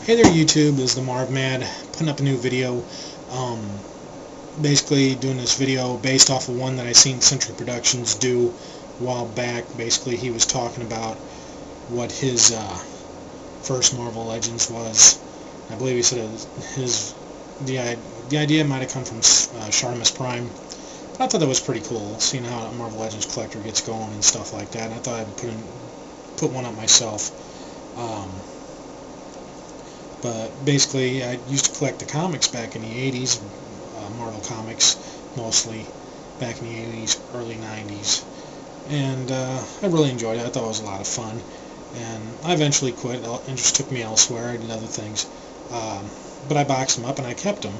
Hey there YouTube, this is the Marv Mad, putting up a new video. Basically doing this video based off of one that I seen Century Productions do a while back. Basically he was talking about what his first Marvel Legends was. I believe he said the idea might have come from Shartimus Prime. But I thought that was pretty cool, seeing how a Marvel Legends collector gets going and stuff like that. And I thought I'd put one up myself. But basically, I used to collect the comics back in the 80s, Marvel comics mostly, back in the 80s, early 90s. And I really enjoyed it. I thought it was a lot of fun. And I eventually quit. Interest took me elsewhere. I did other things. But I boxed them up and I kept them.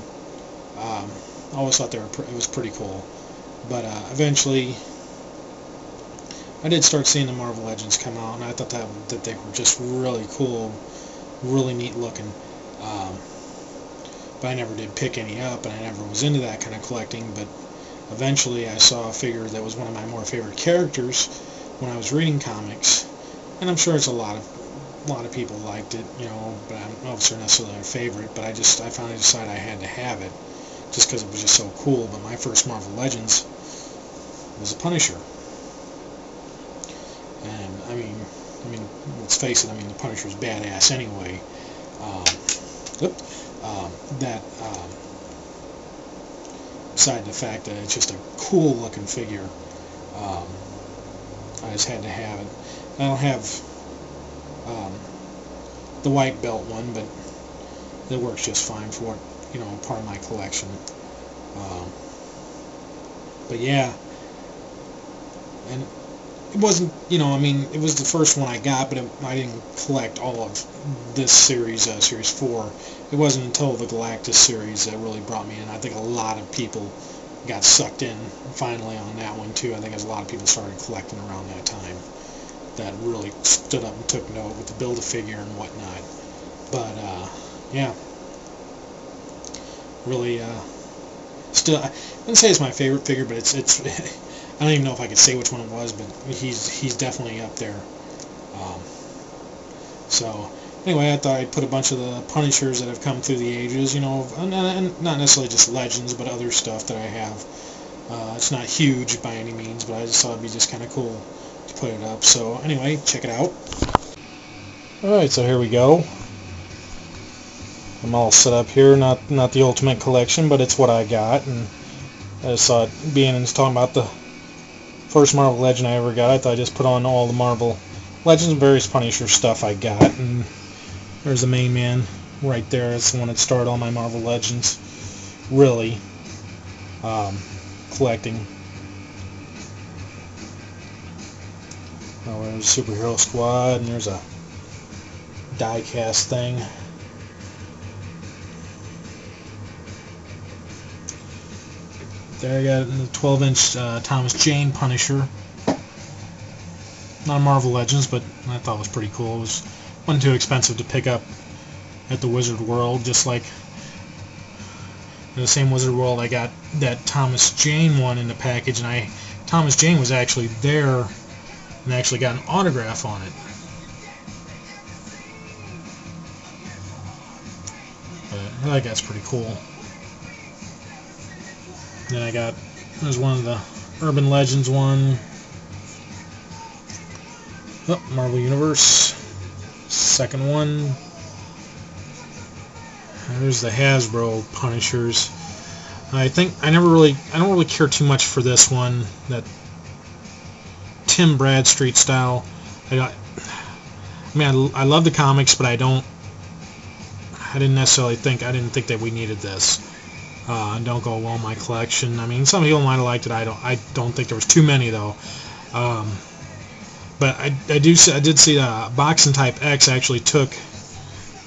I always thought it was pretty cool. But eventually, I did start seeing the Marvel Legends come out, and I thought that they were just really cool, really neat looking. But I never did pick any up, and I never was into that kind of collecting. But eventually I saw a figure that was one of my more favorite characters when I was reading comics, and I'm sure it's a lot of people liked it, you know, but I don't know if it's necessarily their favorite. But I finally decided I had to have it just because it was just so cool. But my first Marvel Legends was a Punisher. And I mean, let's face it. I mean, the Punisher's badass anyway. Beside the fact that it's just a cool-looking figure, I just had to have it. I don't have the white belt one, but it works just fine for it. You know, part of my collection. But yeah, and it wasn't, you know, I mean, it was the first one I got, but I didn't collect all of this series, Series 4. It wasn't until the Galactus series that really brought me in. I think a lot of people got sucked in finally on that one too. I think a lot of people started collecting around that time that really stood up and took note with the Build-A-Figure and whatnot. But yeah, really, still, I wouldn't say it's my favorite figure, but it's I don't even know if I could say which one it was, but he's definitely up there. So anyway, I thought I'd put a bunch of the Punishers that have come through the ages, you know, and not necessarily just Legends, but other stuff that I have. It's not huge by any means, but I just thought it'd be just kind of cool to put it up. So anyway, check it out. Alright, so here we go. I'm all set up here, not the Ultimate Collection, but it's what I got, and I just thought, being and talking about the first Marvel Legend I ever got, I thought I'd just put on all the Marvel Legends and various Punisher stuff I got. And there's the main man right there. It's the one that started all my Marvel Legends, really, collecting. Oh, there's Superhero Squad, and there's a die-cast thing. There I got the 12-inch Thomas Jane Punisher. Not Marvel Legends, but I thought it was pretty cool. It wasn't too expensive to pick up at the Wizard World. Just like in the same Wizard World, I got that Thomas Jane one in the package, and Thomas Jane was actually there, and I actually got an autograph on it. But I think that's pretty cool. Then there's one of the Urban Legends one. Oh, Marvel Universe. Second one. There's the Hasbro Punishers. I don't really care too much for this one, that Tim Bradstreet style. I love the comics, but I didn't think that we needed this. Don't go well in my collection. I mean, some people might have liked it. I don't think there was too many though. But I did see Boxing Type X actually took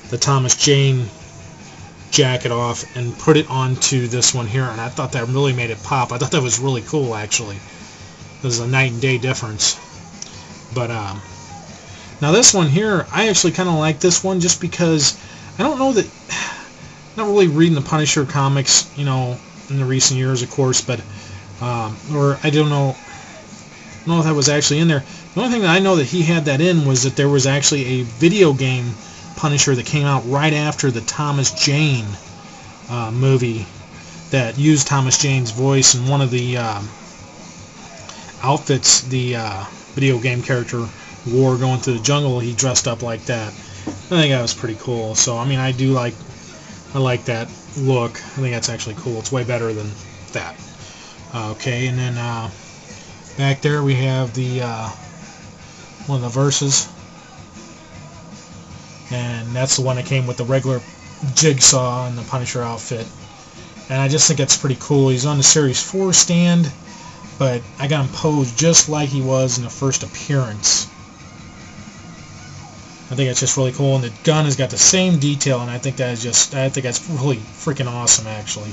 the Thomas Jane jacket off and put it onto this one here, and I thought that really made it pop. I thought that was really cool, actually. There's a night and day difference. But now this one here, I actually kind of like this one just because I don't know that. Not really reading the Punisher comics, you know, in the recent years, of course, but or I don't know if that was actually in there. The only thing that I know that he had that in was that there was actually a video game Punisher that came out right after the Thomas Jane movie that used Thomas Jane's voice, and one of the outfits the video game character wore going through the jungle, he dressed up like that. I think that was pretty cool. So I mean, I like that look. I think that's actually cool. It's way better than that. Okay, and then back there we have the one of the verses, and that's the one that came with the regular Jigsaw and the Punisher outfit. And I just think that's pretty cool. He's on the Series 4 stand, but I got him posed just like he was in the first appearance. I think it's just really cool, and the gun has got the same detail, and I think that's really freaking awesome, actually.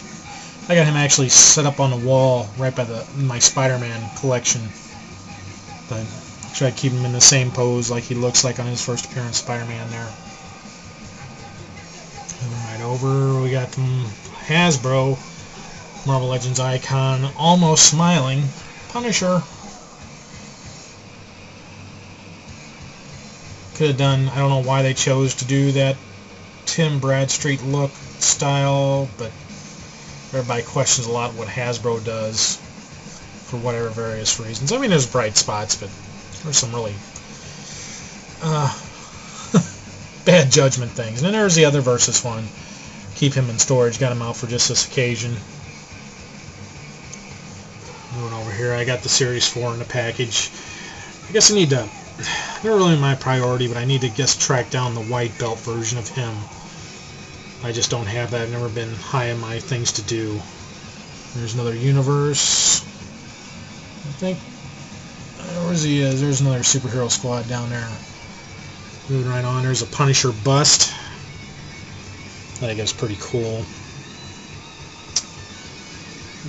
I got him actually set up on the wall right by my Spider-Man collection, but try to keep him in the same pose like he looks like on his first appearance, Spider-Man there. Right over, we got Hasbro Marvel Legends icon, almost smiling, Punisher. Could have done, I don't know why they chose to do that Tim Bradstreet look style, but everybody questions a lot what Hasbro does for whatever various reasons. I mean, there's bright spots, but there's some really bad judgment things. And then there's the other Versus one. Keep him in storage. Got him out for just this occasion. Moving over here, I got the Series 4 in the package. I guess I need to, not really my priority, but I need to just track down the white belt version of him. I just don't have that. I've never been high on my things to do. There's another Universe. I think, where's he is? There's another Superhero Squad down there. Moving right on, there's a Punisher bust. I think that's pretty cool.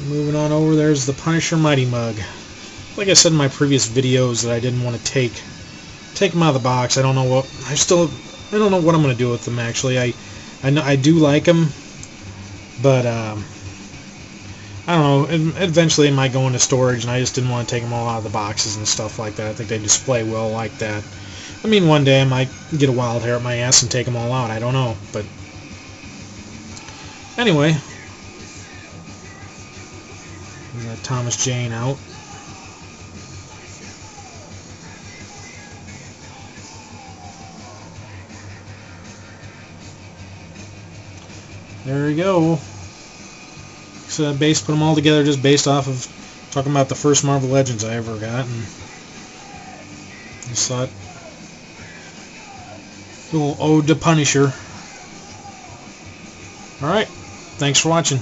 Moving on over, there's the Punisher Mighty Mug. Like I said in my previous videos, that I didn't want to take them out of the box. I don't know what I'm going to do with them, actually. I do like them, but I don't know. Eventually, it might go into storage, and I just didn't want to take them all out of the boxes and stuff like that. I think they display well like that. I mean, one day I might get a wild hair at my ass and take them all out. I don't know, but anyway, we got Thomas Jane out. There we go. So I put them all together just based off of talking about the first Marvel Legends I ever got, and just thought, little ode to Punisher. Alright, thanks for watching.